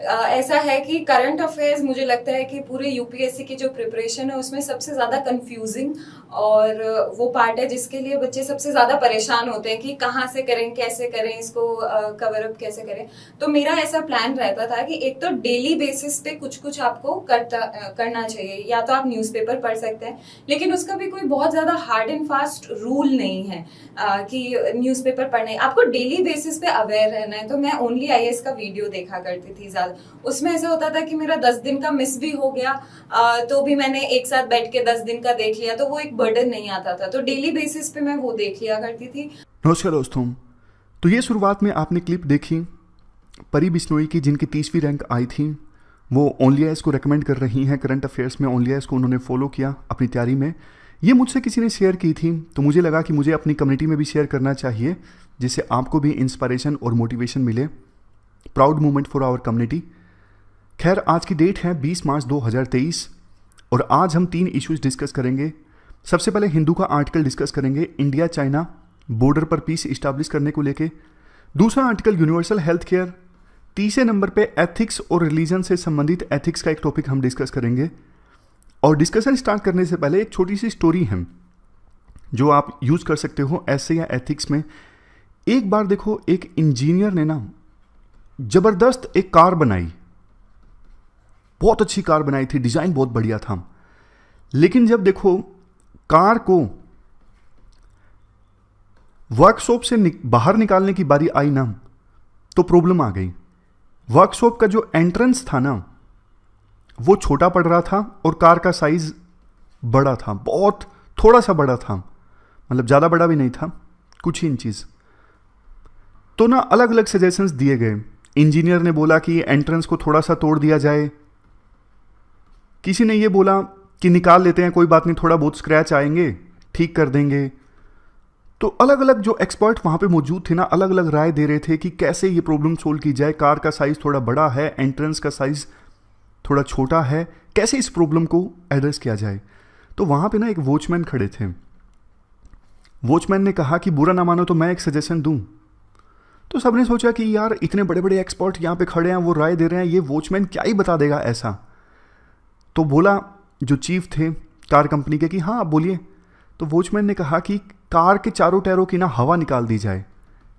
ऐसा है कि करंट अफेयर्स मुझे लगता है कि पूरे यूपीएससी की जो प्रिपरेशन है उसमें सबसे ज़्यादा कंफ्यूजिंग और वो पार्ट है जिसके लिए बच्चे सबसे ज़्यादा परेशान होते हैं कि कहाँ से करें, कैसे करें, इसको कवर अप कैसे करें। तो मेरा ऐसा प्लान रहता था कि एक तो डेली बेसिस पे कुछ कुछ आपको करना चाहिए। या तो आप न्यूज़पेपर पढ़ सकते हैं, लेकिन उसका भी कोई बहुत ज़्यादा हार्ड एंड फास्ट रूल नहीं है कि न्यूज़पेपर पढ़ना, आपको डेली बेसिस पे अवेयर रहना है। तो मैं ओनली आईएएस का वीडियो देखा करती थी ज़्यादा। उसमें ऐसा होता था कि मेरा 10 दिन का मिस भी हो गया तो भी मैंने एक साथ बैठ के 10 दिन का देख लिया, तो वो एक बर्डन नहीं आता था। तो डेली बेसिस पे मैं वो देख लिया करती थी। नमस्कार दोस्तों। तो ये शुरुआत में आपने क्लिप देखी परी बिश्नोई की, जिनकी 30वीं रैंक आई थी। वो ओनली आईएएस को रेकमेंड कर रही हैं। करंट अफेयर्स में ओनली आईएएस को उन्होंने फॉलो किया अपनी तैयारी में। ये मुझसे किसी ने शेयर की थी, तो मुझे लगा कि मुझे अपनी कम्युनिटी में भी शेयर करना चाहिए, जिससे आपको भी इंस्पिरेशन और मोटिवेशन मिले। Proud moment for our community. खैर, आज की डेट है 20 मार्च 2023 और आज हम 3 इश्यूज डिस्कस करेंगे। सबसे पहले हिंदू का आर्टिकल डिस्कस करेंगे, इंडिया चाइना बॉर्डर पर पीस इस्टेब्लिश करने को लेके। दूसरा आर्टिकल यूनिवर्सल हेल्थ केयर। तीसरे नंबर पे एथिक्स और रिलीजन से संबंधित एथिक्स का एक टॉपिक हम डिस्कस करेंगे। और डिस्कशन स्टार्ट करने से पहले एक छोटी सी स्टोरी है जो आप यूज कर सकते हो ऐसे या एथिक्स में। एक बार देखो, एक इंजीनियर ने ना जबरदस्त एक कार बनाई, बहुत अच्छी कार बनाई थी, डिजाइन बहुत बढ़िया था। लेकिन जब देखो कार को वर्कशॉप से बाहर निकालने की बारी आई ना, तो प्रॉब्लम आ गई। वर्कशॉप का जो एंट्रेंस था ना, वो छोटा पड़ रहा था और कार का साइज बड़ा था, बहुत थोड़ा सा बड़ा था, मतलब ज़्यादा बड़ा भी नहीं था, कुछ ही इंचीज। तो ना अलग अलग सजेशंस दिए गए। इंजीनियर ने बोला कि एंट्रेंस को थोड़ा सा तोड़ दिया जाए, किसी ने ये बोला कि निकाल लेते हैं, कोई बात नहीं, थोड़ा बहुत स्क्रैच आएंगे, ठीक कर देंगे। तो अलग अलग जो एक्सपर्ट वहाँ पे मौजूद थे ना, अलग अलग राय दे रहे थे कि कैसे ये प्रॉब्लम सोल्व की जाए। कार का साइज़ थोड़ा बड़ा है, एंट्रेंस का साइज़ थोड़ा छोटा है, कैसे इस प्रॉब्लम को एड्रेस किया जाए। तो वहाँ पे ना एक वॉचमैन खड़े थे। वॉचमैन ने कहा कि बुरा ना मानो तो मैं एक सजेशन दूँ। तो सबने सोचा कि यार इतने बड़े बड़े एक्सपर्ट यहाँ पे खड़े हैं, वो राय दे रहे हैं, ये वॉचमैन क्या ही बता देगा ऐसा। तो बोला जो चीफ थे कार कंपनी के कि हाँ आप बोलिए। तो वॉचमैन ने कहा कि कार के चारों टायरों की ना हवा निकाल दी जाए,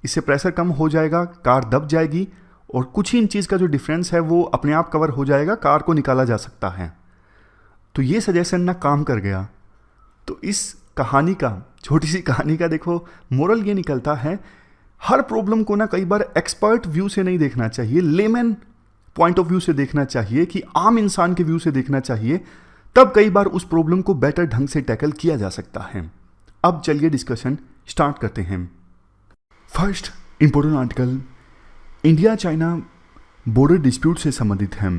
इससे प्रेशर कम हो जाएगा, कार दब जाएगी और कुछ ही इंचीज़ का जो डिफरेंस है वो अपने आप कवर हो जाएगा, कार को निकाला जा सकता है। तो ये सजेशन ना काम कर गया। तो इस कहानी का, छोटी सी कहानी का देखो मोरल ये निकलता है, हर प्रॉब्लम को ना कई बार एक्सपर्ट व्यू से नहीं देखना चाहिए, लेमैन पॉइंट ऑफ व्यू से देखना चाहिए, कि आम इंसान के व्यू से देखना चाहिए। तब कई बार उस प्रॉब्लम को बेटर ढंग से टैकल किया जा सकता है। अब चलिए डिस्कशन स्टार्ट करते हैं। First important article India China border dispute से संबंधित है।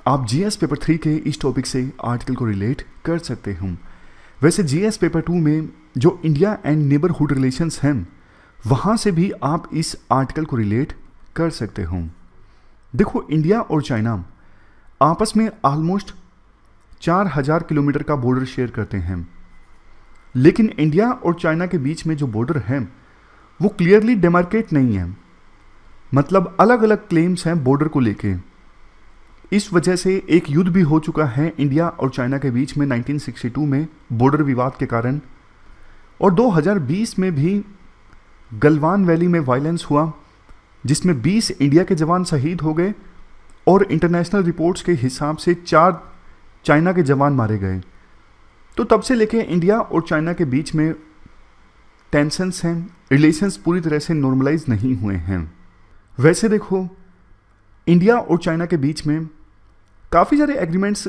आप जीएस पेपर 3 के इस टॉपिक से आर्टिकल को रिलेट कर सकते हैं। वैसे जीएस पेपर 2 में जो इंडिया एंड नेबरहुड रिलेशंस हैं, वहाँ से भी आप इस आर्टिकल को रिलेट कर सकते हो। देखो, इंडिया और चाइना आपस में ऑलमोस्ट 4000 किलोमीटर का बॉर्डर शेयर करते हैं। लेकिन इंडिया और चाइना के बीच में जो बॉर्डर है वो क्लियरली डेमार्केट नहीं है, मतलब अलग अलग क्लेम्स हैं बॉर्डर को लेके। इस वजह से एक युद्ध भी हो चुका है इंडिया और चाइना के बीच में 1962 में बॉर्डर विवाद के कारण, और 2020 में भी गलवान वैली में वायलेंस हुआ जिसमें 20 इंडिया के जवान शहीद हो गए और इंटरनेशनल रिपोर्ट्स के हिसाब से 4 चाइना के जवान मारे गए। तो तब से लेके इंडिया और चाइना के बीच में टेंशन्स हैं, रिलेशंस पूरी तरह से नॉर्मलाइज नहीं हुए हैं। वैसे देखो, इंडिया और चाइना के बीच में काफ़ी सारे एग्रीमेंट्स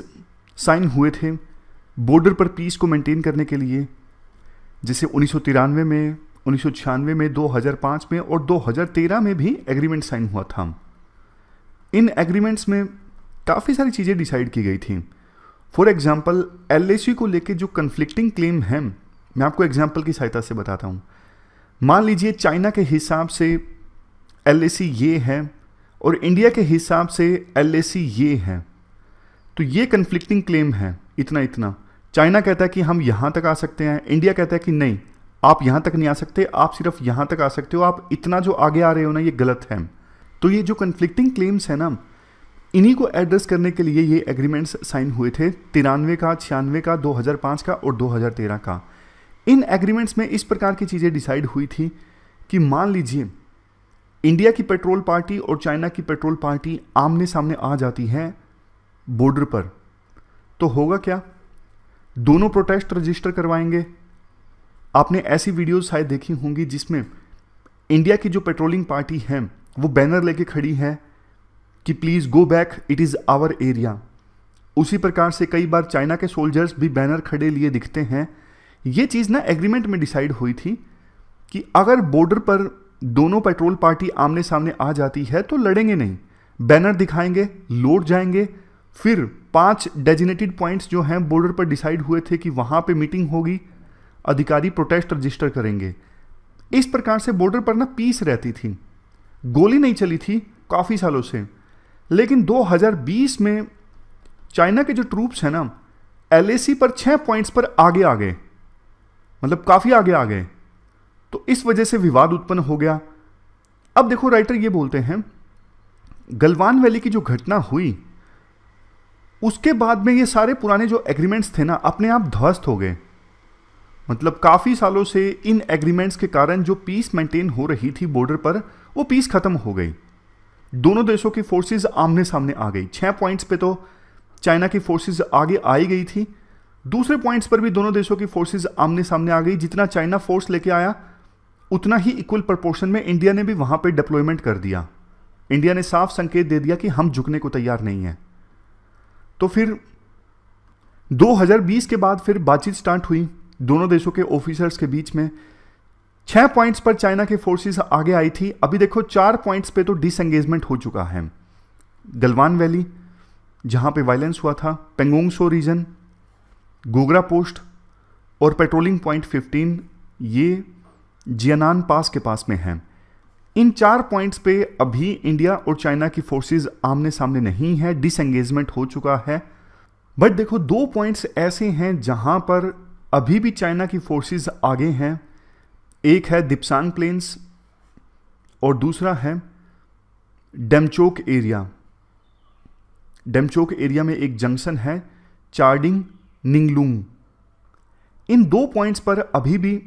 साइन हुए थे बॉर्डर पर पीस को मेंटेन करने के लिए, जैसे 1993 में, 1996 में, 2005 में और 2013 में भी एग्रीमेंट साइन हुआ था। इन एग्रीमेंट्स में काफ़ी सारी चीज़ें डिसाइड की गई थी। फॉर एग्जाम्पल, एलएसी को लेके जो कन्फ्लिक्टिंग क्लेम है, मैं आपको एग्जाम्पल की सहायता से बताता हूँ। मान लीजिए चाइना के हिसाब से एलएसी ये है और इंडिया के हिसाब से एलएसी ये है, तो ये कन्फ्लिक्टिंग क्लेम है इतना इतना। चाइना कहता है कि हम यहाँ तक आ सकते हैं, इंडिया कहता है कि नहीं, आप यहाँ तक नहीं आ सकते, आप सिर्फ यहाँ तक आ सकते हो, आप इतना जो आगे आ रहे हो ना ये गलत है। तो ये जो कन्फ्लिक्टिंग क्लेम्स है ना, इन्हीं को एड्रेस करने के लिए ये एग्रीमेंट्स साइन हुए थे, 93 का, 96 का, 2005 का और 2013 का। इन एग्रीमेंट्स में इस प्रकार की चीज़ें डिसाइड हुई थी कि मान लीजिए इंडिया की पेट्रोल पार्टी और चाइना की पेट्रोल पार्टी आमने सामने आ जाती है बॉर्डर पर, तो होगा क्या? दोनों प्रोटेस्ट रजिस्टर करवाएंगे। आपने ऐसी वीडियोस शायद देखी होंगी जिसमें इंडिया की जो पेट्रोलिंग पार्टी है वो बैनर लेके खड़ी है कि please go back, it is our area. उसी प्रकार से कई बार चाइना के सोल्जर्स भी बैनर खड़े लिए दिखते हैं। ये चीज़ ना एग्रीमेंट में डिसाइड हुई थी कि अगर बॉर्डर पर दोनों पेट्रोल पार्टी आमने सामने आ जाती है तो लड़ेंगे नहीं, बैनर दिखाएंगे, लौट जाएंगे। फिर 5 डेजिनेटेड पॉइंट्स जो हैं बॉर्डर पर डिसाइड हुए थे कि वहाँ पे मीटिंग होगी, अधिकारी प्रोटेस्ट रजिस्टर करेंगे। इस प्रकार से बॉर्डर पर ना पीस रहती थी, गोली नहीं चली थी काफ़ी सालों से। लेकिन 2020 में चाइना के जो ट्रूप्स हैं ना LAC पर 6 पॉइंट्स पर आगे आ गए, मतलब काफ़ी आगे आ गए, तो इस वजह से विवाद उत्पन्न हो गया। अब देखो राइटर ये बोलते हैं गलवान वैली की जो घटना हुई उसके बाद में ये सारे पुराने जो एग्रीमेंट्स थे ना अपने आप ध्वस्त हो गए। मतलब काफ़ी सालों से इन एग्रीमेंट्स के कारण जो पीस मेंटेन हो रही थी बॉर्डर पर वो पीस खत्म हो गई। दोनों देशों की फोर्सेस आमने सामने आ गई। 6 पॉइंट्स पे तो चाइना की फोर्सेस आगे आई गई थी, दूसरे पॉइंट्स पर भी दोनों देशों की फोर्सेस आमने सामने आ गई। जितना चाइना फोर्स लेके आया उतना ही इक्वल प्रोपोर्शन में इंडिया ने भी वहां पे डिप्लॉयमेंट कर दिया। इंडिया ने साफ संकेत दे दिया कि हम झुकने को तैयार नहीं है। तो फिर 2020 के बाद फिर बातचीत स्टार्ट हुई दोनों देशों के ऑफिसर्स के बीच में। 6 पॉइंट्स पर चाइना के फोर्सेस आगे आई थी। अभी देखो 4 पॉइंट्स पे तो डिसएंगेजमेंट हो चुका है। गलवान वैली जहां पे वायलेंस हुआ था, पेंगोंग सो रीजन, गोगरा पोस्ट और पेट्रोलिंग पॉइंट 15 ये जियानान पास के पास में है। इन 4 पॉइंट्स पे अभी इंडिया और चाइना की फोर्सेस आमने सामने नहीं है, डिसएंगेजमेंट हो चुका है। बट देखो 2 पॉइंट्स ऐसे हैं जहां पर अभी भी चाइना की फोर्सेस आगे हैं। एक है दिप्सांग प्लेन्स और दूसरा है डेमचोक एरिया। डेमचोक एरिया में एक जंक्शन है चार्डिंग निंगलुंग। इन 2 पॉइंट्स पर अभी भी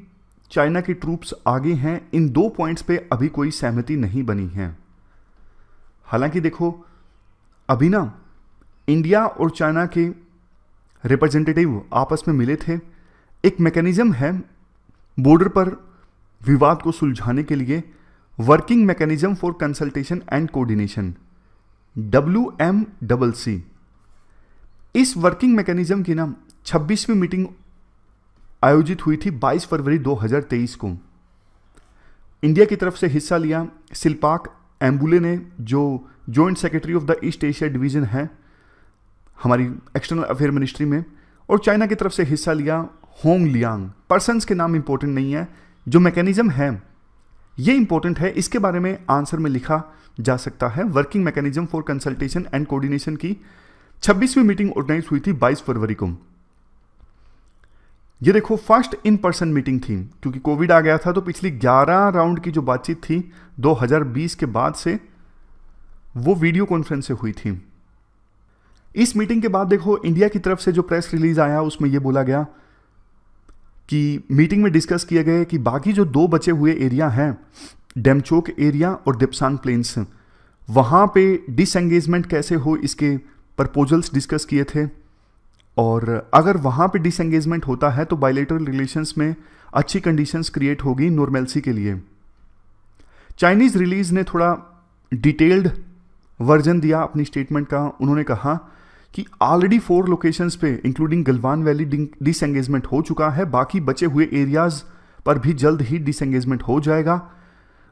चाइना के ट्रूप्स आगे हैं। इन 2 पॉइंट्स पे अभी कोई सहमति नहीं बनी है। हालांकि देखो अभी ना इंडिया और चाइना के रिप्रेजेंटेटिव आपस में मिले थे। एक मैकेनिज्म है बॉर्डर पर विवाद को सुलझाने के लिए, working mechanism for consultation and coordination, WMCC। इस वर्किंग मैकेनिज्म की ना 26वीं मीटिंग आयोजित हुई थी 22 फरवरी 2023 को। इंडिया की तरफ से हिस्सा लिया सिल्पाक एम्बुले ने, जो joint secretary of the east Asia division है हमारी एक्सटर्नल अफेयर मिनिस्ट्री में, और चाइना की तरफ से हिस्सा लिया होंग लियांग। पर्सन्स के नाम इंपॉर्टेंट नहीं है, जो मैकेनिज्म है ये इंपॉर्टेंट है। इसके बारे में आंसर में लिखा जा सकता है। Working mechanism for consultation and coordination की 26वीं मीटिंग ऑर्गेनाइज हुई थी 22 फरवरी को। ये देखो फर्स्ट इन पर्सन मीटिंग थी, क्योंकि कोविड आ गया था तो पिछली 11 राउंड की जो बातचीत थी 2020 के बाद से वो वीडियो कॉन्फ्रेंस से हुई थी। इस मीटिंग के बाद देखो इंडिया की तरफ से जो प्रेस रिलीज आया उसमें यह बोला गया कि मीटिंग में डिस्कस किया गया कि बाकी जो 2 बचे हुए एरिया हैं डेमचोक एरिया और दिप्सांग प्लेन्स, वहाँ पे डिसएंगेजमेंट कैसे हो इसके प्रपोजल्स डिस्कस किए थे। और अगर वहाँ पे डिसएंगेजमेंट होता है तो बायलैटरल रिलेशंस में अच्छी कंडीशंस क्रिएट होगी नॉर्मलसी के लिए। चाइनीज़ रिलीज ने थोड़ा डिटेल्ड वर्जन दिया अपनी स्टेटमेंट का। उन्होंने कहा कि ऑलरेडी 4 लोकेशंस पे इंक्लूडिंग गलवान वैली डिसएंगेजमेंट हो चुका है, बाकी बचे हुए एरियाज पर भी जल्द ही डिसएंगेजमेंट हो जाएगा।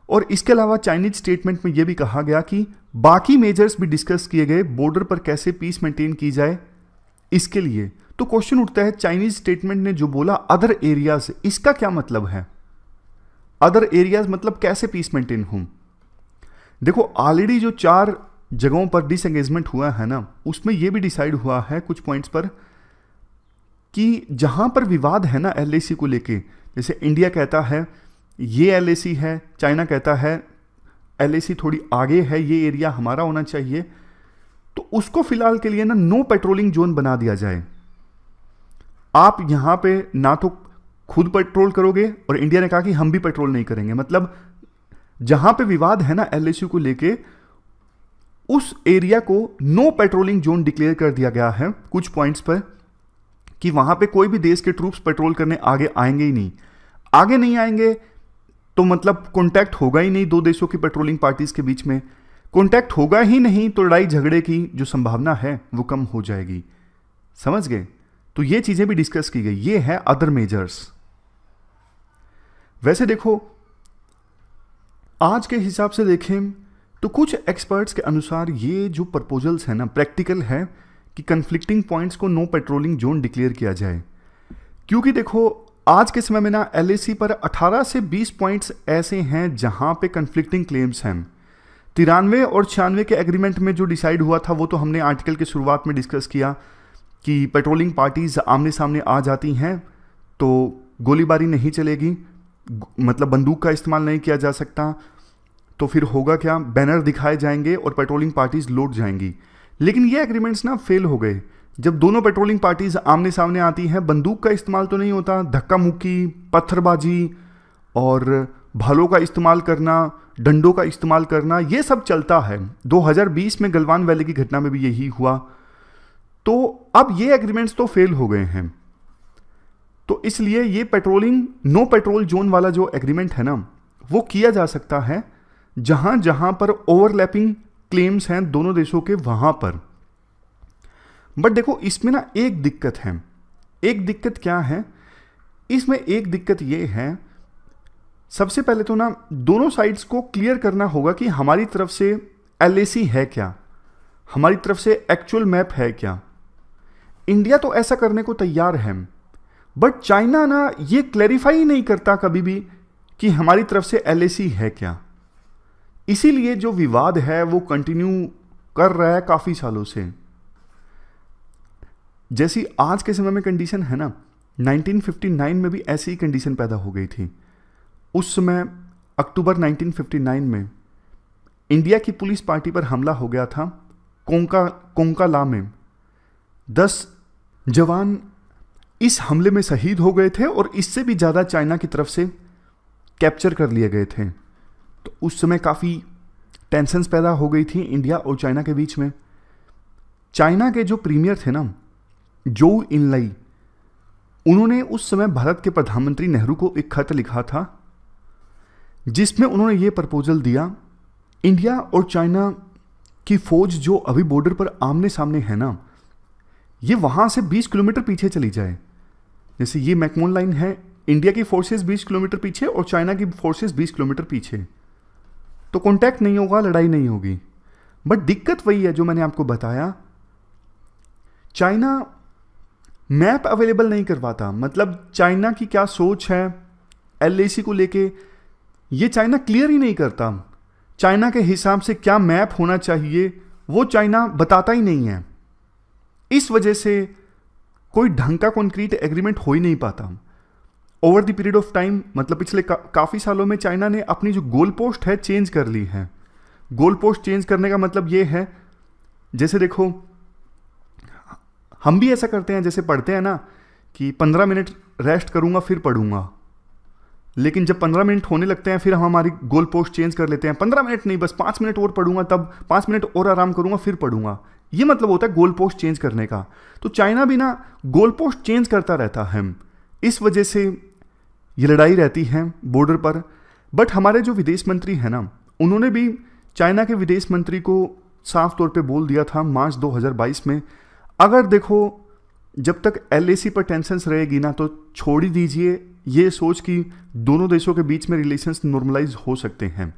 और इसके अलावा चाइनीज स्टेटमेंट में यह भी कहा गया कि बाकी मेजर्स भी डिस्कस किए गए बॉर्डर पर कैसे पीस मेंटेन की जाए इसके लिए। तो क्वेश्चन उठता है चाइनीज स्टेटमेंट ने जो बोला अदर एरियाज, इसका क्या मतलब है? अदर एरियाज मतलब कैसे पीस मेंटेन हो? देखो ऑलरेडी जो 4 जगहों पर डिसएंगेजमेंट हुआ है ना, उसमें यह भी डिसाइड हुआ है कुछ पॉइंट्स पर कि जहां पर विवाद है ना LAC को लेके, जैसे इंडिया कहता है ये LAC है, चाइना कहता है LAC थोड़ी आगे है, ये एरिया हमारा होना चाहिए, तो उसको फिलहाल के लिए ना नो पेट्रोलिंग जोन बना दिया जाए। आप यहां पे ना तो खुद पेट्रोल करोगे और इंडिया ने कहा कि हम भी पेट्रोल नहीं करेंगे। मतलब जहां पे विवाद है ना एलएसयू को लेके, उस एरिया को नो पेट्रोलिंग जोन डिक्लेयर कर दिया गया है कुछ पॉइंट्स पर, कि वहां पे कोई भी देश के ट्रूप्स पेट्रोल करने आगे आएंगे ही नहीं। आगे नहीं आएंगे तो मतलब कांटेक्ट होगा ही नहीं दो देशों की पेट्रोलिंग पार्टीज के बीच में। कांटेक्ट होगा ही नहीं तो लड़ाई झगड़े की जो संभावना है वो कम हो जाएगी। समझ गए? तो ये चीजें भी डिस्कस की गई। ये है अदर मेजर्स। वैसे देखो, आज के हिसाब से देखें तो कुछ एक्सपर्ट्स के अनुसार ये जो प्रपोजल्स हैं ना, प्रैक्टिकल है कि कन्फ्लिक्टिंग पॉइंट्स को नो पेट्रोलिंग जोन डिक्लेयर किया जाए। क्योंकि देखो, आज के समय में ना एलएसी पर 18 से 20 पॉइंट्स ऐसे हैं जहां पे कन्फ्लिक्टिंग क्लेम्स हैं। 93 और 96 के एग्रीमेंट में जो डिसाइड हुआ था वो तो हमने आर्टिकल की शुरुआत में डिस्कस किया कि पेट्रोलिंग पार्टीज आमने सामने आ जाती हैं तो गोलीबारी नहीं चलेगी, मतलब बंदूक का इस्तेमाल नहीं किया जा सकता। तो फिर होगा क्या, बैनर दिखाए जाएंगे और पेट्रोलिंग पार्टीज लौट जाएंगी। लेकिन ये एग्रीमेंट्स ना फेल हो गए। जब दोनों पेट्रोलिंग पार्टीज आमने सामने आती हैं, बंदूक का इस्तेमाल तो नहीं होता, धक्का मुक्की, पत्थरबाजी और भालों का इस्तेमाल करना, डंडों का इस्तेमाल करना, ये सब चलता है। 2020 में गलवान वैली की घटना में भी यही हुआ। तो अब ये एग्रीमेंट्स तो फेल हो गए हैं, तो इसलिए ये पेट्रोलिंग नो पेट्रोल जोन वाला जो एग्रीमेंट है ना, वो किया जा सकता है जहां जहां पर ओवरलैपिंग क्लेम्स हैं दोनों देशों के, वहां पर। बट देखो, इसमें ना एक दिक्कत है। एक दिक्कत क्या है इसमें? एक दिक्कत ये है, सबसे पहले तो ना दोनों साइड्स को क्लियर करना होगा कि हमारी तरफ से एलएसी है क्या, हमारी तरफ से एक्चुअल मैप है क्या। इंडिया तो ऐसा करने को तैयार है, बट चाइना ना ये क्लैरिफाई नहीं करता कभी भी कि हमारी तरफ से एलएसी है क्या। इसीलिए जो विवाद है वो कंटिन्यू कर रहा है काफी सालों से। जैसी आज के समय में कंडीशन है ना, 1959 में भी ऐसी ही कंडीशन पैदा हो गई थी। उस समय अक्टूबर 1959 में इंडिया की पुलिस पार्टी पर हमला हो गया था कोंकाला में। 10 जवान इस हमले में शहीद हो गए थे और इससे भी ज़्यादा चाइना की तरफ से कैप्चर कर लिए गए थे। तो उस समय काफ़ी टेंशन्स पैदा हो गई थी इंडिया और चाइना के बीच में। चाइना के जो प्रीमियर थे ना, जोउ इनलाई, उन्होंने उस समय भारत के प्रधानमंत्री नेहरू को एक खत लिखा था जिसमें उन्होंने ये प्रपोजल दिया, इंडिया और चाइना की फौज जो अभी बॉर्डर पर आमने सामने है ना, ये वहां से 20 किलोमीटर पीछे चली जाए। जैसे ये मैकमोन लाइन है, इंडिया की फोर्सेस 20 किलोमीटर पीछे और चाइना की फोर्सेस 20 किलोमीटर पीछे, तो कांटेक्ट नहीं होगा, लड़ाई नहीं होगी। बट दिक्कत वही है जो मैंने आपको बताया, चाइना मैप अवेलेबल नहीं करवाता। मतलब चाइना की क्या सोच है एलएसी को लेके, ये चाइना क्लियर ही नहीं करता। चाइना के हिसाब से क्या मैप होना चाहिए वो चाइना बताता ही नहीं है। इस वजह से कोई ढंग का कॉन्क्रीट एग्रीमेंट हो ही नहीं पाता। Over the period of time, मतलब पिछले काफ़ी सालों में चाइना ने अपनी जो गोल पोस्ट है चेंज कर ली है। गोल पोस्ट चेंज करने का मतलब ये है, जैसे देखो हम भी ऐसा करते हैं, जैसे पढ़ते हैं ना कि 15 मिनट रेस्ट करूंगा फिर पढ़ूंगा, लेकिन जब 15 मिनट होने लगते हैं फिर हम हमारी गोल पोस्ट चेंज कर लेते हैं। 15 मिनट नहीं, बस 5 मिनट और पढ़ूंगा, तब 5 मिनट और आराम करूंगा फिर पढ़ूंगा। ये मतलब होता है गोल पोस्ट चेंज करने का। तो चाइना भी ना गोल पोस्ट चेंज करता रहता है, इस वजह से ये लड़ाई रहती है बॉर्डर पर। बट हमारे जो विदेश मंत्री हैं ना, उन्होंने भी चाइना के विदेश मंत्री को साफ तौर पे बोल दिया था मार्च 2022 में, अगर देखो जब तक एलएसी पर टेंशन्स रहेगी ना तो छोड़ ही दीजिए ये सोच कि दोनों देशों के बीच में रिलेशंस नॉर्मलाइज हो सकते हैं।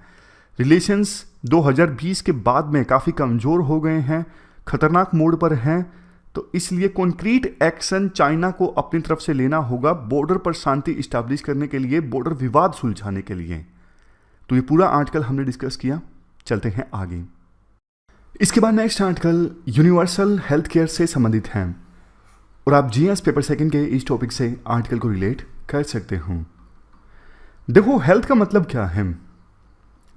रिलेशंस 2020 के बाद में काफ़ी कमज़ोर हो गए हैं, खतरनाक मोड पर हैं। तो इसलिए कॉन्क्रीट एक्शन चाइना को अपनी तरफ से लेना होगा बॉर्डर पर शांति इस्टेब्लिश करने के लिए, बॉर्डर विवाद सुलझाने के लिए। तो ये पूरा आर्टिकल हमने डिस्कस किया। चलते हैं आगे। इसके बाद next article universal health care से संबंधित है और आप जीएस पेपर सेकंड के इस टॉपिक से आर्टिकल को रिलेट कर सकते हो। देखो, हेल्थ का मतलब क्या है?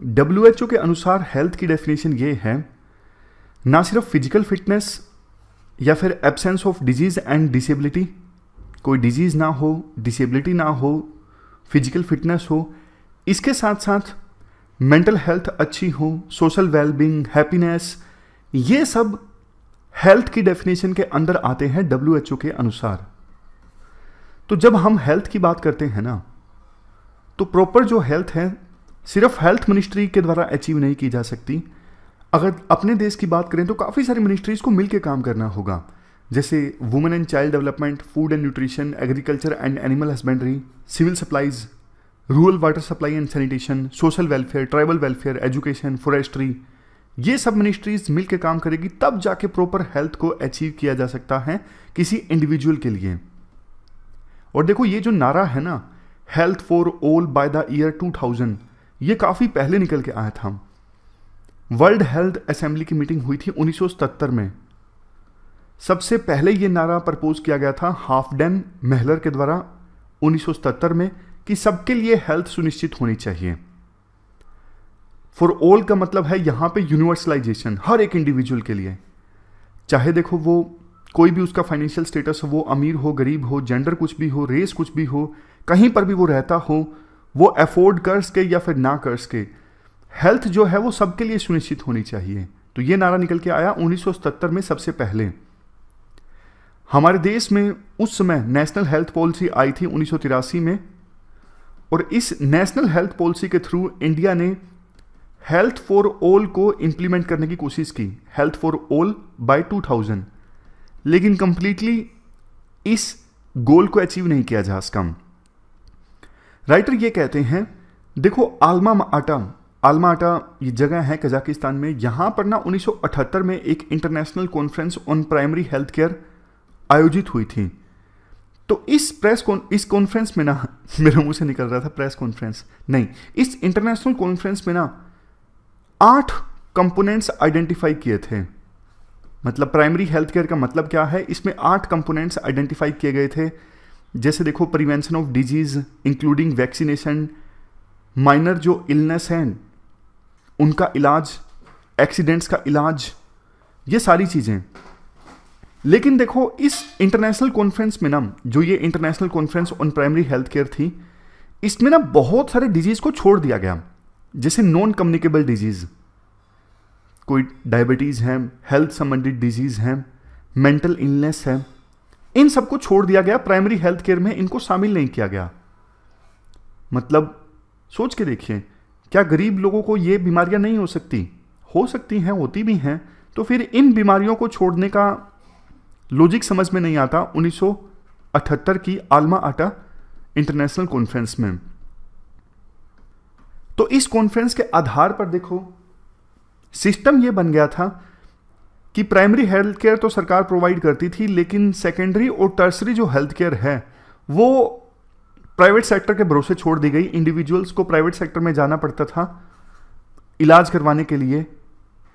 WHO के अनुसार हेल्थ की डेफिनेशन ये है ना सिर्फ फिजिकल फिटनेस या फिर absence of disease and disability, कोई डिजीज़ ना हो, डिसेबिलिटी ना हो, फिजिकल फिटनेस हो, इसके साथ साथ मेंटल हेल्थ अच्छी हो, सोशल वेलबींग, हैप्पीनेस, ये सब हेल्थ की डेफिनेशन के अंदर आते हैं WHO के अनुसार। तो जब हम हेल्थ की बात करते हैं ना, तो प्रॉपर जो हेल्थ है सिर्फ हेल्थ मिनिस्ट्री के द्वारा अचीव नहीं की जा सकती। अगर अपने देश की बात करें तो काफ़ी सारी मिनिस्ट्रीज़ को मिलकर काम करना होगा, जैसे women and child development, food and nutrition, agriculture and animal husbandry, civil supplies, rural water supply and sanitation, social welfare, tribal welfare, education, forestry, ये सब मिनिस्ट्रीज मिलकर काम करेगी, तब जाके प्रॉपर हेल्थ को अचीव किया जा सकता है किसी इंडिविजुअल के लिए। और देखो ये जो नारा है ना, health for all by the year 2000, ये काफ़ी पहले निकल के आया था। वर्ल्ड हेल्थ असेंबली की मीटिंग हुई थी 1977 में। सबसे पहले ये नारा प्रपोज किया गया था हाफडेन महलर के द्वारा 1977 में कि सबके लिए हेल्थ सुनिश्चित होनी चाहिए। फॉर ऑल का मतलब है यहां पे यूनिवर्सलाइजेशन, हर एक इंडिविजुअल के लिए, चाहे देखो वो कोई भी उसका फाइनेंशियल स्टेटस हो, वो अमीर हो, गरीब हो, जेंडर कुछ भी हो, रेस कुछ भी हो, कहीं पर भी वो रहता हो, वो अफोर्ड कर सके या फिर ना कर सके, हेल्थ जो है वो सबके लिए सुनिश्चित होनी चाहिए। तो ये नारा निकल के आया 1977 में सबसे पहले। हमारे देश में उस समय नेशनल हेल्थ पॉलिसी आई थी 1983 में, और इस नेशनल हेल्थ पॉलिसी के थ्रू इंडिया ने हेल्थ फॉर ऑल को इंप्लीमेंट करने की कोशिश की, हेल्थ फॉर ऑल बाय 2000, लेकिन कंप्लीटली इस गोल को अचीव नहीं किया जा सका। राइटर ये कहते हैं, देखो आल्मा आटा ये जगह है कजाकिस्तान में, यहां पर ना 1978 में एक international conference on primary health care आयोजित हुई थी। तो इस कॉन्फ्रेंस में ना मेरे मुंह से निकल रहा था प्रेस कॉन्फ्रेंस नहीं, इस इंटरनेशनल कॉन्फ्रेंस में ना 8 कंपोनेंट्स आइडेंटिफाई किए थे। मतलब प्राइमरी हेल्थ केयर का मतलब क्या है, इसमें 8 कंपोनेंट्स आइडेंटिफाई किए गए थे। जैसे देखो, prevention of disease including vaccination, minor जो इलनेस हैं उनका इलाज, एक्सीडेंट्स का इलाज, ये सारी चीज़ें। लेकिन देखो इस इंटरनेशनल कॉन्फ्रेंस में ना, जो ये international conference on primary health care थी, इसमें ना बहुत सारे डिजीज़ को छोड़ दिया गया, जैसे नॉन कम्युनिकेबल डिजीज़, कोई डायबिटीज़ है, हेल्थ संबंधित डिजीज़ है, मेंटल इलनेस है, इन सबको छोड़ दिया गया। प्राइमरी हेल्थ केयर में इनको शामिल नहीं किया गया। मतलब सोच के देखिए, क्या गरीब लोगों को ये बीमारियां नहीं हो सकती हैं, होती भी हैं, तो फिर इन बीमारियों को छोड़ने का लॉजिक समझ में नहीं आता 1978 की आल्मा आटा इंटरनेशनल कॉन्फ्रेंस में। तो इस कॉन्फ्रेंस के आधार पर देखो सिस्टम ये बन गया था कि प्राइमरी हेल्थ केयर तो सरकार प्रोवाइड करती थी, लेकिन सेकेंडरी और टर्सरी जो हेल्थ केयर है वो प्राइवेट सेक्टर के भरोसे छोड़ दी गई। इंडिविजुअल्स को प्राइवेट सेक्टर में जाना पड़ता था इलाज करवाने के लिए।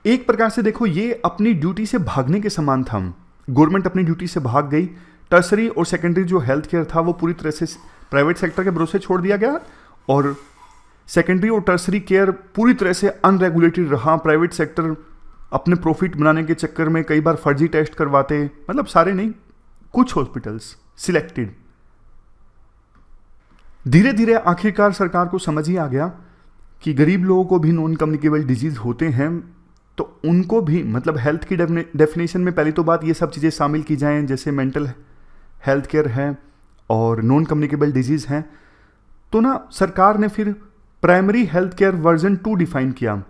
एक प्रकार से देखो ये अपनी ड्यूटी से भागने के समान था। गवर्नमेंट अपनी ड्यूटी से भाग गई। टर्सरी और सेकेंडरी जो हेल्थ केयर था वो पूरी तरह से प्राइवेट सेक्टर के भरोसे छोड़ दिया गया, और सेकेंडरी और टर्सरी केयर पूरी तरह से अनरेगुलेटेड रहा। प्राइवेट सेक्टर अपने प्रॉफिट बनाने के चक्कर में कई बार फर्जी टेस्ट करवाते, मतलब सारे नहीं, कुछ हॉस्पिटल्स सिलेक्टेड। धीरे धीरे आखिरकार सरकार को समझ ही आ गया कि गरीब लोगों को भी नॉन कम्युनिकेबल डिजीज होते हैं, तो उनको भी मतलब हेल्थ की डेफिनेशन में पहली तो बात ये सब चीज़ें शामिल की जाएं, जैसे मेंटल हेल्थ केयर है और नॉन कम्युनिकेबल डिजीज़ हैं। तो ना सरकार ने फिर primary health care version 2 define किया।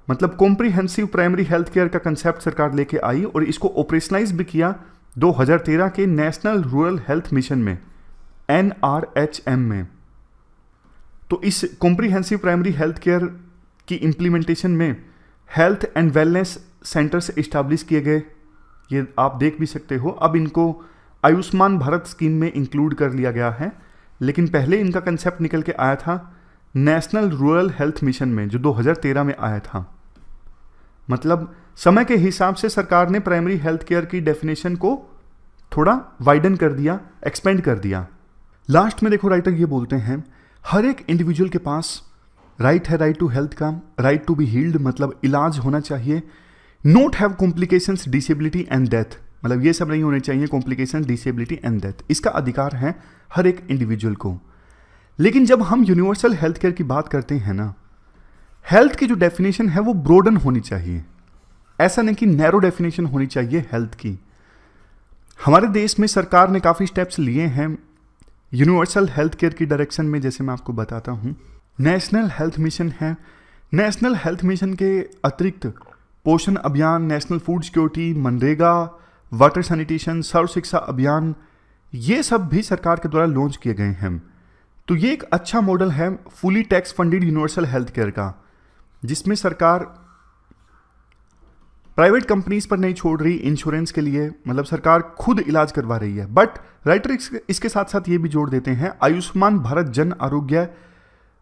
मतलब कॉम्प्रिहेंसिव प्राइमरी हेल्थ केयर का कंसेप्ट सरकार लेके आई और इसको ऑपरेशनलाइज भी किया 2013 के नेशनल रूरल हेल्थ मिशन में, NRHM में। तो इस कॉम्प्रिहेंसिव प्राइमरी हेल्थ केयर की इम्प्लीमेंटेशन में health and wellness centres establish किए गए। ये आप देख भी सकते हो, अब इनको आयुष्मान भारत स्कीम में इंक्लूड कर लिया गया है, लेकिन पहले इनका कंसेप्ट निकल के आया था नेशनल रूरल हेल्थ मिशन में, जो 2013 में आया था। मतलब समय के हिसाब से सरकार ने प्राइमरी हेल्थ केयर की डेफिनेशन को थोड़ा वाइडन कर दिया, एक्सपेंड कर दिया। लास्ट में देखो राइटर ये बोलते हैं, हर एक इंडिविजुअल के पास राइट है, राइट टू हेल्थ का, राइट टू बी हील्ड, मतलब इलाज होना चाहिए, note have complications, disability and death, मतलब ये सब नहीं होने चाहिए, कॉम्प्लिकेशन, डिसेबिलिटी एंड डेथ, इसका अधिकार है हर एक इंडिविजुअल को। लेकिन जब हम यूनिवर्सल हेल्थ केयर की बात करते हैं ना, हेल्थ की जो डेफिनेशन है वो ब्रॉडन होनी चाहिए, ऐसा नहीं कि नैरो डेफिनेशन होनी चाहिए हेल्थ की। हमारे देश में सरकार ने काफ़ी स्टेप्स लिए हैं यूनिवर्सल हेल्थ केयर की डायरेक्शन में, जैसे मैं आपको बताता हूँ। नेशनल हेल्थ मिशन है, नेशनल हेल्थ मिशन के अतिरिक्त Poshan Abhiyan, national food security, MNREGA, water sanitation, Sarva Shiksha Abhiyan, ये सब भी सरकार के द्वारा लॉन्च किए गए हैं। तो ये एक अच्छा मॉडल है fully tax funded universal health care का, जिसमें सरकार प्राइवेट कंपनीज पर नहीं छोड़ रही इंश्योरेंस के लिए, मतलब सरकार खुद इलाज करवा रही है। बट राइटर इसके साथ साथ ये भी जोड़ देते हैं, आयुष्मान भारत जन आरोग्य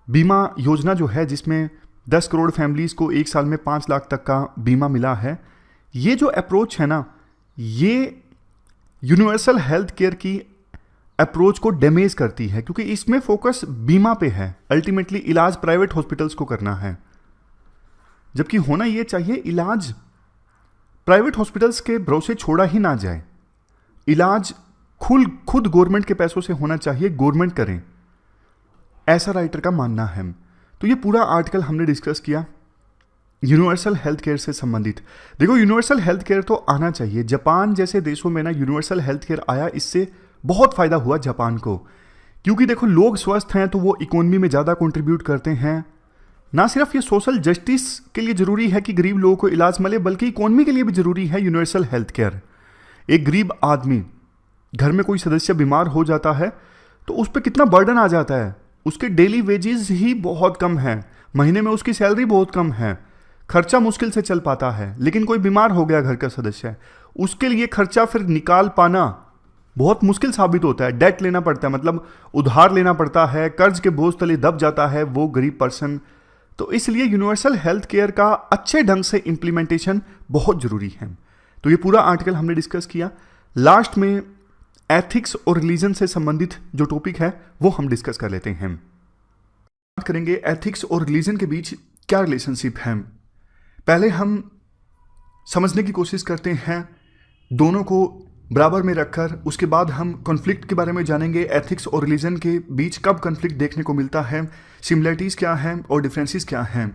बीमा योजना जो है, जिसमें 10 करोड़ फैमिलीज को एक साल में 5 लाख तक का बीमा मिला है, ये जो अप्रोच है ना, ये यूनिवर्सल हेल्थ केयर की अप्रोच को डैमेज करती है, क्योंकि इसमें फोकस बीमा पे है, अल्टीमेटली इलाज प्राइवेट हॉस्पिटल्स को करना है, जबकि होना ये चाहिए इलाज प्राइवेट हॉस्पिटल्स के भरोसे छोड़ा ही ना जाए, इलाज खुद गवर्नमेंट के पैसों से होना चाहिए, गवर्नमेंट करें, ऐसा राइटर का मानना है। तो ये पूरा आर्टिकल हमने डिस्कस किया यूनिवर्सल हेल्थ केयर से संबंधित। देखो, यूनिवर्सल हेल्थ केयर तो आना चाहिए। जापान जैसे देशों में ना यूनिवर्सल हेल्थ केयर आया, इससे बहुत फायदा हुआ जापान को, क्योंकि देखो लोग स्वस्थ हैं तो वो इकोनॉमी में ज़्यादा कंट्रीब्यूट करते हैं। ना सिर्फ ये सोशल जस्टिस के लिए ज़रूरी है कि गरीब लोगों को इलाज मिले, बल्कि इकोनॉमी के लिए भी ज़रूरी है यूनिवर्सल हेल्थ केयर। एक गरीब आदमी, घर में कोई सदस्य बीमार हो जाता है तो उस पर कितना बर्डन आ जाता है, उसके डेली वेजेस ही बहुत कम है, महीने में उसकी सैलरी बहुत कम है, खर्चा मुश्किल से चल पाता है। लेकिन कोई बीमार हो गया घर का सदस्य, उसके लिए खर्चा फिर निकाल पाना बहुत मुश्किल साबित होता है, डेट लेना पड़ता है, मतलब उधार लेना पड़ता है, कर्ज के बोझ तले दब जाता है वो गरीब पर्सन। तो इसलिए यूनिवर्सल हेल्थ केयर का अच्छे ढंग से इम्प्लीमेंटेशन बहुत जरूरी है। तो ये पूरा आर्टिकल हमने डिस्कस किया। लास्ट में एथिक्स और रिलीजन से संबंधित जो टॉपिक है वो हम डिस्कस कर लेते हैं। बात करेंगे एथिक्स और रिलीजन के बीच क्या रिलेशनशिप है। पहले हम समझने की कोशिश करते हैं दोनों को बराबर में रखकर, उसके बाद हम कॉन्फ्लिक्ट के बारे में जानेंगे। एथिक्स और रिलीजन के बीच कब कॉन्फ्लिक्ट देखने को मिलता है, सिमिलरिटीज़ क्या हैं और डिफरेंसेस क्या हैं।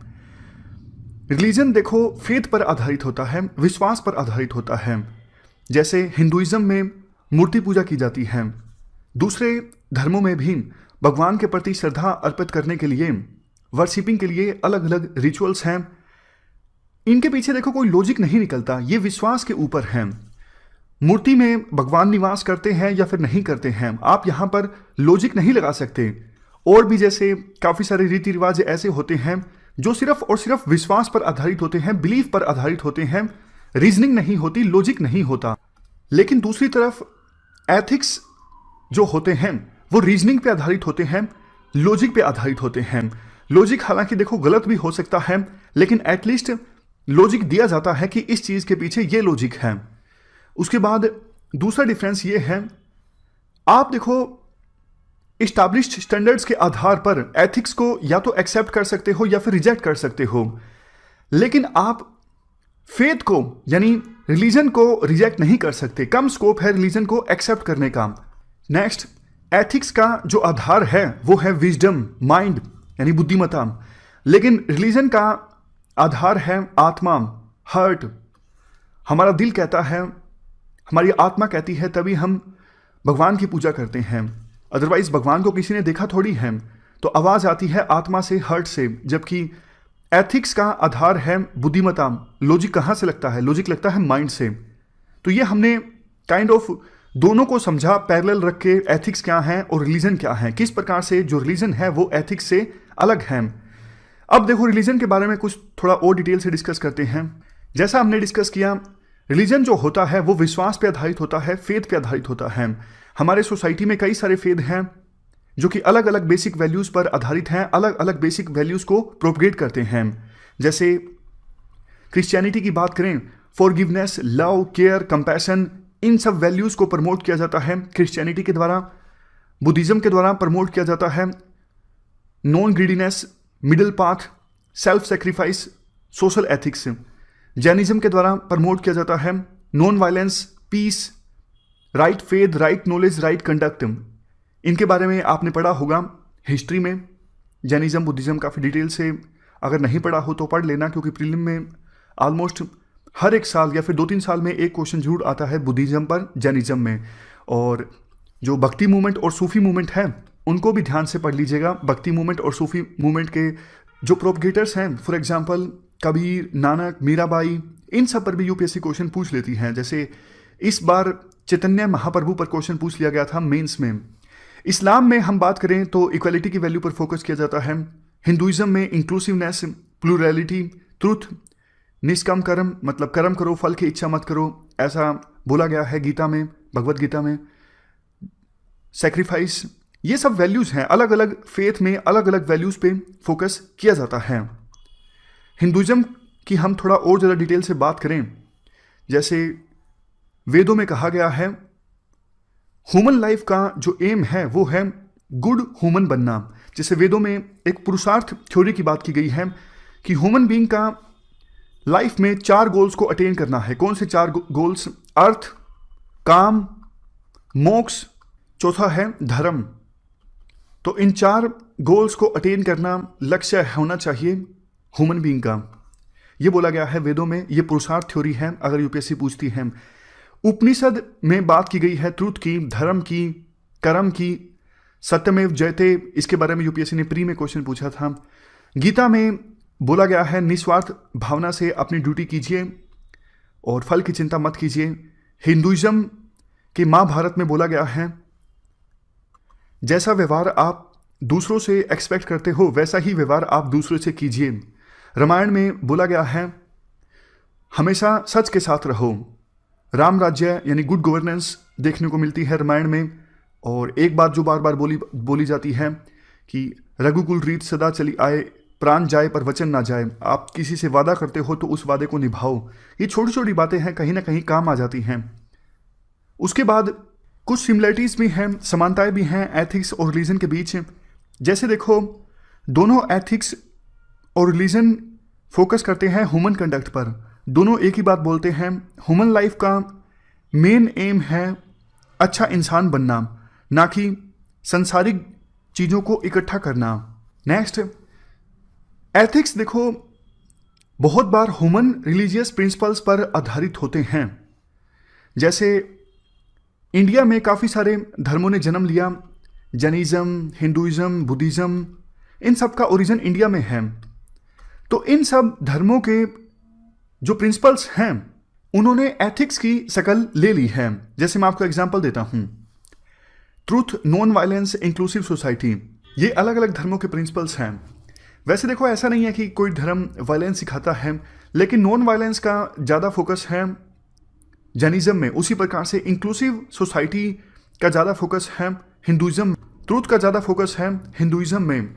रिलीजन देखो फेथ पर आधारित होता है, विश्वास पर आधारित होता है। जैसे हिंदुइज्म में मूर्ति पूजा की जाती है, दूसरे धर्मों में भी भगवान के प्रति श्रद्धा अर्पित करने के लिए, वर्शिपिंग के लिए अलग अलग रिचुअल्स हैं। इनके पीछे देखो कोई लॉजिक नहीं निकलता, ये विश्वास के ऊपर है। मूर्ति में भगवान निवास करते हैं या फिर नहीं करते हैं, आप यहाँ पर लॉजिक नहीं लगा सकते। और भी जैसे काफ़ी सारे रीति रिवाज ऐसे होते हैं जो सिर्फ और सिर्फ विश्वास पर आधारित होते हैं, बिलीफ पर आधारित होते हैं, रीजनिंग नहीं होती, लॉजिक नहीं होता। लेकिन दूसरी तरफ एथिक्स जो होते हैं वो रीजनिंग पे आधारित होते हैं, लॉजिक पे आधारित होते हैं। लॉजिक हालांकि देखो गलत भी हो सकता है, लेकिन एटलीस्ट लॉजिक दिया जाता है कि इस चीज़ के पीछे ये लॉजिक है। उसके बाद दूसरा डिफरेंस ये है, आप देखो इस्टैब्लिश्ड स्टैंडर्ड्स के आधार पर एथिक्स को या तो एक्सेप्ट कर सकते हो या फिर रिजेक्ट कर सकते हो, लेकिन आप फेथ को यानी रिलीजन को रिजेक्ट नहीं कर सकते। कम स्कोप है रिलीजन को एक्सेप्ट करने का। नेक्स्ट, एथिक्स का जो आधार है वो है विजडम, माइंड यानी बुद्धिमत्ता, लेकिन रिलीजन का आधार है आत्मा, हार्ट। हमारा दिल कहता है, हमारी आत्मा कहती है, तभी हम भगवान की पूजा करते हैं। अदरवाइज भगवान को किसी ने देखा थोड़ी है, तो आवाज़ आती है आत्मा से, हार्ट से। जबकि एथिक्स का आधार है बुद्धिमत्ता। लॉजिक कहाँ से लगता है? लॉजिक लगता है माइंड से। तो ये हमने काइंड ऑफ दोनों को समझा, पैरेलल रख के एथिक्स क्या है और रिलीजन क्या है, किस प्रकार से जो रिलीजन है वो एथिक्स से अलग है। अब देखो रिलीजन के बारे में कुछ थोड़ा और डिटेल से डिस्कस करते हैं। जैसा हमने डिस्कस किया, रिलीजन जो होता है वो विश्वास पे आधारित होता है, फेथ पे आधारित होता है। हमारे सोसाइटी में कई सारे फेथ हैं जो कि अलग अलग बेसिक वैल्यूज पर आधारित हैं, अलग अलग बेसिक वैल्यूज को प्रोपगेट करते हैं। जैसे क्रिश्चियनिटी की बात करें, फॉरगिवनेस, लव, केयर, कंपैशन, इन सब वैल्यूज को प्रमोट किया जाता है क्रिश्चियनिटी के द्वारा। बुद्धिज्म के द्वारा प्रमोट किया जाता है non greediness, middle path, self sacrifice, social ethics. Jainism के द्वारा प्रमोट किया जाता है non violence, peace, right faith, right knowledge, right conduct. इनके बारे में आपने पढ़ा होगा हिस्ट्री में। जैनिज्म बुद्धिज्म काफ़ी डिटेल से, अगर नहीं पढ़ा हो तो पढ़ लेना, क्योंकि प्रीलिम में ऑलमोस्ट हर एक साल या फिर 2-3 साल में एक क्वेश्चन जरूर आता है बुद्धिज्म पर, जैनिज्म में। और जो भक्ति मूवमेंट और सूफी मूवमेंट है उनको भी ध्यान से पढ़ लीजिएगा। भक्ति मूवमेंट और सूफी मूवमेंट के जो प्रोपगेटर्स हैं, फॉर एग्जांपल कबीर, नानक, मीराबाई, इन सब पर भी यूपीएससी क्वेश्चन पूछ लेती हैं। जैसे इस बार चैतन्य महाप्रभु पर क्वेश्चन पूछ लिया गया था मेंस में। इस्लाम में हम बात करें तो इक्वालिटी की वैल्यू पर फोकस किया जाता है। हिंदुइज्म में इंक्लूसिवनेस, प्लूरैलिटी, ट्रुथ, निष्काम कर्म, मतलब कर्म करो, फल की इच्छा मत करो, ऐसा बोला गया है गीता में, भगवत गीता में। सैक्रिफाइस, ये सब वैल्यूज़ हैं। अलग अलग फेथ में अलग अलग वैल्यूज़ पे फोकस किया जाता है। हिंदुइज्म की हम थोड़ा और ज़्यादा डिटेल से बात करें, जैसे वेदों में कहा गया है ह्यूमन लाइफ का जो एम है वो है गुड ह्यूमन बनना। जैसे वेदों में एक पुरुषार्थ थ्योरी की बात की गई है कि ह्यूमन बीइंग का लाइफ में 4 गोल्स को अटेन करना है। कौन से 4 गोल्स? अर्थ, काम, मोक्ष, चौथा है धर्म। तो इन 4 गोल्स को अटेन करना लक्ष्य होना चाहिए ह्यूमन बीइंग का। ये बोला गया है वेदों में, ये पुरुषार्थ थ्योरी है अगर यूपीएससी पूछती है। उपनिषद में बात की गई है ट्रुथ की, धर्म की, कर्म की, सत्यमेव जयते, इसके बारे में यूपीएससी ने प्री में क्वेश्चन पूछा था। गीता में बोला गया है निस्वार्थ भावना से अपनी ड्यूटी कीजिए और फल की चिंता मत कीजिए। हिंदुइज्म के महाभारत में बोला गया है जैसा व्यवहार आप दूसरों से एक्सपेक्ट करते हो वैसा ही व्यवहार आप दूसरों से कीजिए। रामायण में बोला गया है हमेशा सच के साथ रहो। राम राज्य यानी गुड गवर्नेंस देखने को मिलती है रामायण में। और एक बात जो बार बार बोली जाती है कि रघुकुल रीत सदा चली आए, प्राण जाए पर वचन ना जाए। आप किसी से वादा करते हो तो उस वादे को निभाओ। ये छोटी छोटी बातें हैं, कहीं ना कहीं काम आ जाती हैं। उसके बाद कुछ सिमिलरिटीज़ भी हैं, समानताएं भी हैं एथिक्स और रिलीजन के बीच। जैसे देखो, दोनों एथिक्स और रिलीजन फोकस करते हैं ह्यूमन कंडक्ट पर। दोनों एक ही बात बोलते हैं, ह्यूमन लाइफ का मेन एम है अच्छा इंसान बनना, ना कि संसारिक चीज़ों को इकट्ठा करना। नेक्स्ट, एथिक्स देखो बहुत बार ह्यूमन रिलीजियस प्रिंसिपल्स पर आधारित होते हैं। जैसे इंडिया में काफ़ी सारे धर्मों ने जन्म लिया, जैनिज्म, हिंदुइज्म, बुद्धिज्म, इन सब का ओरिजिन इंडिया में है। तो इन सब धर्मों के जो प्रिंसिपल्स हैं उन्होंने एथिक्स की शक्ल ले ली है। जैसे मैं आपको एग्जांपल देता हूं, truth, non violence, inclusive society, ये अलग अलग धर्मों के प्रिंसिपल्स हैं। वैसे देखो ऐसा नहीं है कि कोई धर्म वायलेंस सिखाता है, लेकिन नॉन वायलेंस का ज़्यादा फोकस है जैनिज्म में। उसी प्रकार से इंक्लूसिव सोसाइटी का ज़्यादा फोकस है हिंदुइज्म, ट्रूथ का ज़्यादा फोकस है हिंदुइज्म में।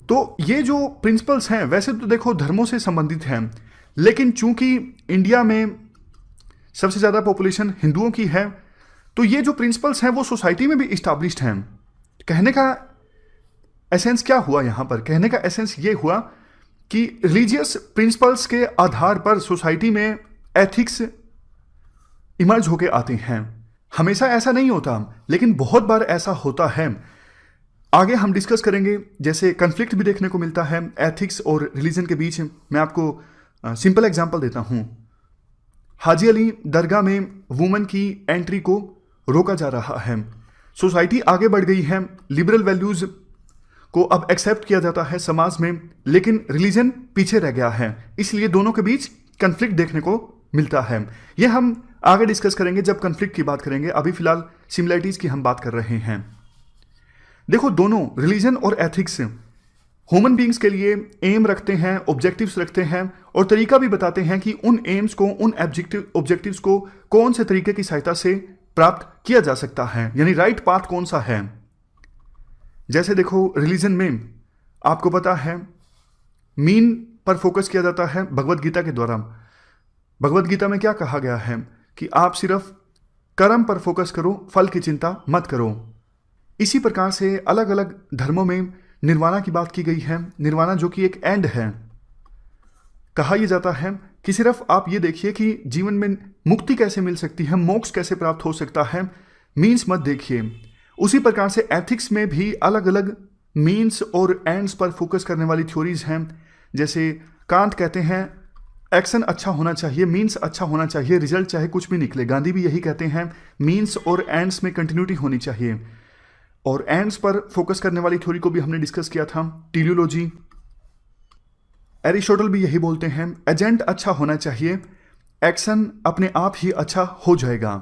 तो ये जो प्रिंसिपल्स हैं वैसे तो देखो धर्मों से संबंधित हैं, लेकिन चूंकि इंडिया में सबसे ज़्यादा पॉपुलेशन हिंदुओं की है, तो ये जो प्रिंसिपल्स हैं वो सोसाइटी में भी इस्टाब्लिश्ड हैं। कहने का एसेंस क्या हुआ यहाँ पर? कहने का एसेंस ये हुआ कि रिलीजियस प्रिंसिपल्स के आधार पर सोसाइटी में एथिक्स इमर्ज होके आते हैं। हमेशा ऐसा नहीं होता, लेकिन बहुत बार ऐसा होता है। आगे हम डिस्कस करेंगे। जैसे कन्फ्लिक्ट भी देखने को मिलता है एथिक्स और रिलीजन के बीच। मैं आपको सिंपल एग्जांपल देता हूँ। हाजी अली दरगाह में वुमेन की एंट्री को रोका जा रहा है। सोसाइटी आगे बढ़ गई है, लिबरल वैल्यूज़ को अब एक्सेप्ट किया जाता है समाज में, लेकिन रिलीजन पीछे रह गया है। इसलिए दोनों के बीच कन्फ्लिक्ट देखने को मिलता है। यह हम आगे डिस्कस करेंगे जब कन्फ्लिक्ट की बात करेंगे। अभी फिलहाल सिमिलरिटीज़ की हम बात कर रहे हैं। देखो, दोनों रिलीजन और एथिक्स ह्यूमन बींग्स के लिए एम रखते हैं, ऑब्जेक्टिव्स रखते हैं और तरीका भी बताते हैं कि उन एम्स को, उन ऑब्जेक्टिव्स को कौन से तरीके की सहायता से प्राप्त किया जा सकता है, यानी राइट पाथ कौन सा है। जैसे देखो, रिलीजन में आपको पता है मीन पर फोकस किया जाता है भगवत गीता के द्वारा। भगवत गीता में क्या कहा गया है कि आप सिर्फ कर्म पर फोकस करो, फल की चिंता मत करो। इसी प्रकार से अलग अलग धर्मों में निर्वाणा की बात की गई है। निर्वाणा जो कि एक एंड है। कहा यह जाता है कि सिर्फ आप ये देखिए कि जीवन में मुक्ति कैसे मिल सकती है, मोक्ष कैसे प्राप्त हो सकता है, मीन्स मत देखिए। उसी प्रकार से एथिक्स में भी अलग अलग मीन्स और एंड्स पर फोकस करने वाली थ्योरीज हैं। जैसे कांत कहते हैं एक्शन अच्छा होना चाहिए, मीन्स अच्छा होना चाहिए, रिजल्ट चाहे कुछ भी निकले। गांधी भी यही कहते हैं, मीन्स और एंड्स में कंटिन्यूटी होनी चाहिए। और एंड्स पर फोकस करने वाली थ्योरी को भी हमने डिस्कस किया था, टेलियोलॉजी। एरिस्टोटल भी यही बोलते हैं, एजेंट अच्छा होना चाहिए, एक्शन अपने आप ही अच्छा हो जाएगा।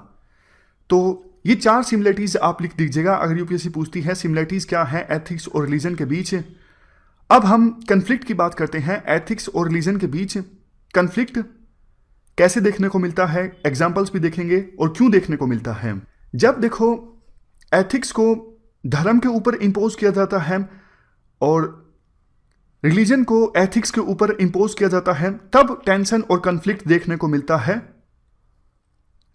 तो ये 4 सिमिलरिटीज आप लिख दीजिएगा अगर यूपीएससी पूछती है सिमिलरिटीज क्या है एथिक्स और रिलीजन के बीच। अब हम कन्फ्लिक्ट की बात करते हैं। एथिक्स और रिलीजन के बीच कन्फ्लिक्ट कैसे देखने को मिलता है, एग्जाम्पल्स भी देखेंगे और क्यों देखने को मिलता है। जब देखो एथिक्स को धर्म के ऊपर इंपोज किया जाता है और रिलीजन को एथिक्स के ऊपर इंपोज किया जाता है, तब टेंशन और कन्फ्लिक्ट देखने को मिलता है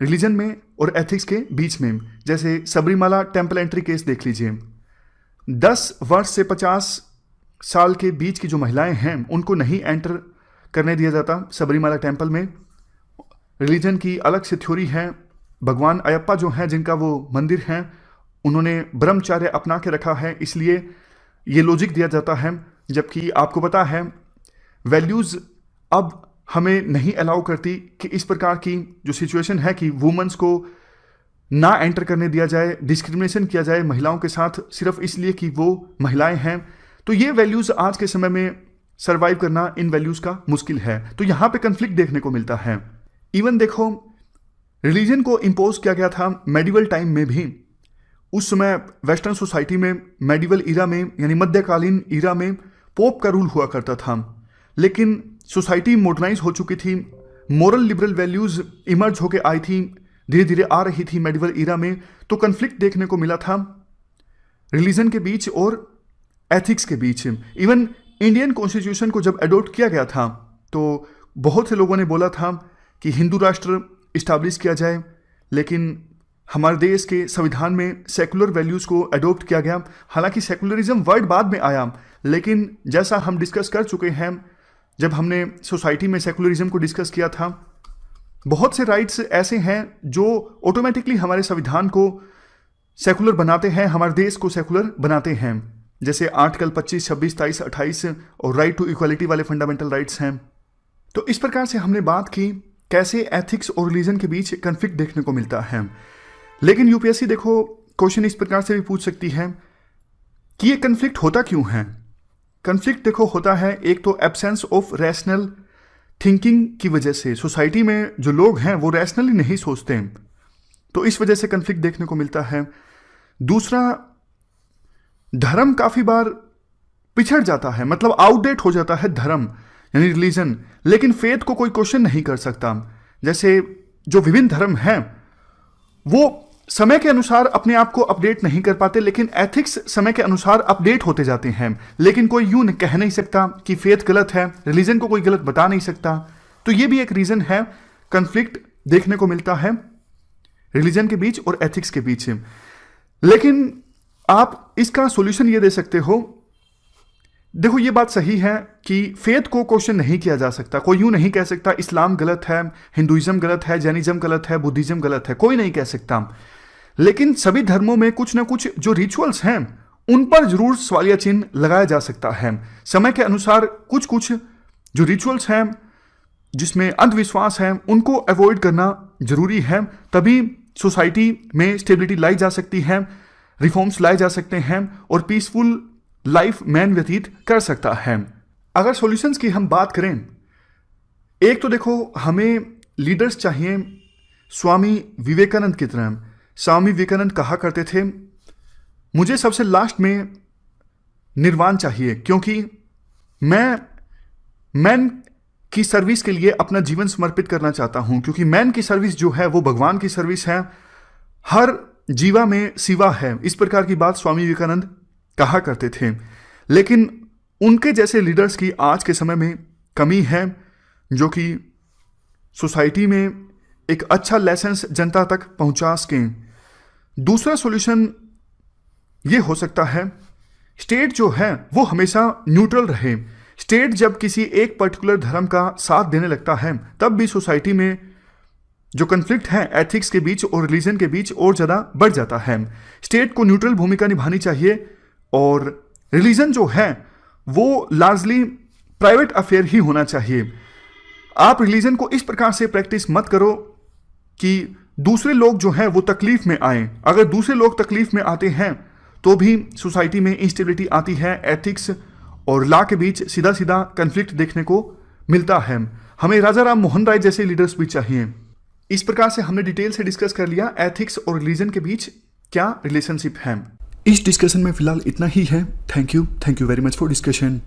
रिलीजन में और एथिक्स के बीच में। जैसे सबरीमाला टेम्पल एंट्री केस देख लीजिए। 10 वर्ष से 50 साल के बीच की जो महिलाएं हैं उनको नहीं एंटर करने दिया जाता सबरीमाला टेम्पल में। रिलीजन की अलग से थ्योरी है। भगवान अयप्पा जो हैं जिनका वो मंदिर है, उन्होंने ब्रह्मचर्य अपना के रखा है, इसलिए ये लॉजिक दिया जाता है। जबकि आपको पता है वैल्यूज़ अब हमें नहीं अलाउ करती कि इस प्रकार की जो सिचुएशन है कि वुमेन्स को ना एंटर करने दिया जाए, डिस्क्रिमिनेशन किया जाए महिलाओं के साथ सिर्फ इसलिए कि वो महिलाएं हैं। तो ये वैल्यूज़ आज के समय में सर्वाइव करना इन वैल्यूज़ का मुश्किल है। तो यहाँ पे कन्फ्लिक्ट देखने को मिलता है। इवन देखो रिलीजन को इम्पोज किया गया था मेडिवल टाइम में भी। उस समय वेस्टर्न सोसाइटी में मेडिवल ईरा में यानी मध्यकालीन ईरा में पोप का रूल हुआ करता था, लेकिन सोसाइटी मॉडर्नाइज हो चुकी थी, मोरल लिबरल वैल्यूज इमर्ज होके आई थी, धीरे धीरे आ रही थी मेडिवल ईरा में। तो कन्फ्लिक्ट देखने को मिला था रिलीजन के बीच और एथिक्स के बीच। इवन इंडियन कॉन्स्टिट्यूशन को जब अडॉप्ट किया गया था तो बहुत से लोगों ने बोला था कि हिंदू राष्ट्र इस्टाब्लिश किया जाए, लेकिन हमारे देश के संविधान में सेकुलर वैल्यूज़ को अडॉप्ट किया गया। हालांकि सेकुलरिज्म वर्ड बाद में आया, लेकिन जैसा हम डिस्कस कर चुके हैं जब हमने सोसाइटी में सेकुलरिज्म को डिस्कस किया था, बहुत से राइट्स ऐसे हैं जो ऑटोमेटिकली हमारे संविधान को सेकुलर बनाते हैं, हमारे देश को सेकुलर बनाते हैं। जैसे आर्टिकल 25, 26, 23, 28 और राइट टू इक्वालिटी वाले फंडामेंटल राइट्स हैं। तो इस प्रकार से हमने बात की कैसे एथिक्स और रिलीजन के बीच कन्फ्लिक्ट देखने को मिलता है। लेकिन यूपीएससी देखो क्वेश्चन इस प्रकार से भी पूछ सकती है कि ये कन्फ्लिक्ट होता क्यों है। कन्फ्लिक्ट देखो होता है एक तो एब्सेंस ऑफ रैशनल थिंकिंग की वजह से। सोसाइटी में जो लोग हैं वो रैशनली नहीं सोचते, तो इस वजह से कन्फ्लिक्ट देखने को मिलता है। दूसरा, धर्म काफ़ी बार पिछड़ जाता है, मतलब आउटडेट हो जाता है धर्म यानी रिलीजन, लेकिन फेथ को कोई क्वेश्चन नहीं कर सकता। जैसे जो विभिन्न धर्म हैं वो समय के अनुसार अपने आप को अपडेट नहीं कर पाते, लेकिन एथिक्स समय के अनुसार अपडेट होते जाते हैं। लेकिन कोई यूं कह नहीं सकता कि फेथ गलत है, रिलीजन को कोई गलत बता नहीं सकता। तो ये भी एक रीजन है कन्फ्लिक्ट देखने को मिलता है रिलीजन के बीच और एथिक्स के बीच। लेकिन आप इसका सॉल्यूशन ये दे सकते हो, देखो ये बात सही है कि फेथ को क्वेश्चन नहीं किया जा सकता। कोई यूं नहीं कह सकता इस्लाम गलत है, हिंदुइज्म गलत है, जैनिज्म गलत है, बुद्धिज्म गलत है, कोई नहीं कह सकता। लेकिन सभी धर्मों में कुछ ना कुछ जो रिचुअल्स हैं उन पर जरूर सवालिया चिन्ह लगाया जा सकता है। समय के अनुसार कुछ कुछ जो रिचुअल्स हैं जिसमें अंधविश्वास है उनको अवॉइड करना जरूरी है, तभी सोसाइटी में स्टेबिलिटी लाई जा सकती है, रिफॉर्म्स लाए जा सकते हैं और पीसफुल लाइफ मैन व्यतीत कर सकता है। अगर सॉल्यूशंस की हम बात करें, एक तो देखो हमें लीडर्स चाहिए स्वामी विवेकानंद की तरह। स्वामी विवेकानंद कहा करते थे मुझे सबसे लास्ट में निर्वाण चाहिए, क्योंकि मैं मैन की सर्विस के लिए अपना जीवन समर्पित करना चाहता हूं, क्योंकि मैन की सर्विस जो है वो भगवान की सर्विस है, हर जीवा में शिवा है। इस प्रकार की बात स्वामी विवेकानंद कहा करते थे। लेकिन उनके जैसे लीडर्स की आज के समय में कमी है जो कि सोसाइटी में एक अच्छा लेसन्स जनता तक पहुंचा सकें। दूसरा सॉल्यूशन ये हो सकता है स्टेट जो है वो हमेशा न्यूट्रल रहे। स्टेट जब किसी एक पर्टिकुलर धर्म का साथ देने लगता है तब भी सोसाइटी में जो कन्फ्लिक्ट है एथिक्स के बीच और रिलीजन के बीच और ज़्यादा बढ़ जाता है। स्टेट को न्यूट्रल भूमिका निभानी चाहिए और रिलीजन जो है वो लार्जली प्राइवेट अफेयर ही होना चाहिए। आप रिलीजन को इस प्रकार से प्रैक्टिस मत करो कि दूसरे लोग जो हैं वो तकलीफ में आए। अगर दूसरे लोग तकलीफ में आते हैं तो भी सोसाइटी में इंस्टेबिलिटी आती है। एथिक्स और लॉ के बीच सीधा सीधा कन्फ्लिक्ट देखने को मिलता है। हमें राजा राम मोहन राय जैसे लीडर्स भी चाहिए। इस प्रकार से हमने डिटेल से डिस्कस कर लिया एथिक्स और रिलीजन के बीच क्या रिलेशनशिप है। इस डिस्कशन में फिलहाल इतना ही है। Thank you very much for discussion.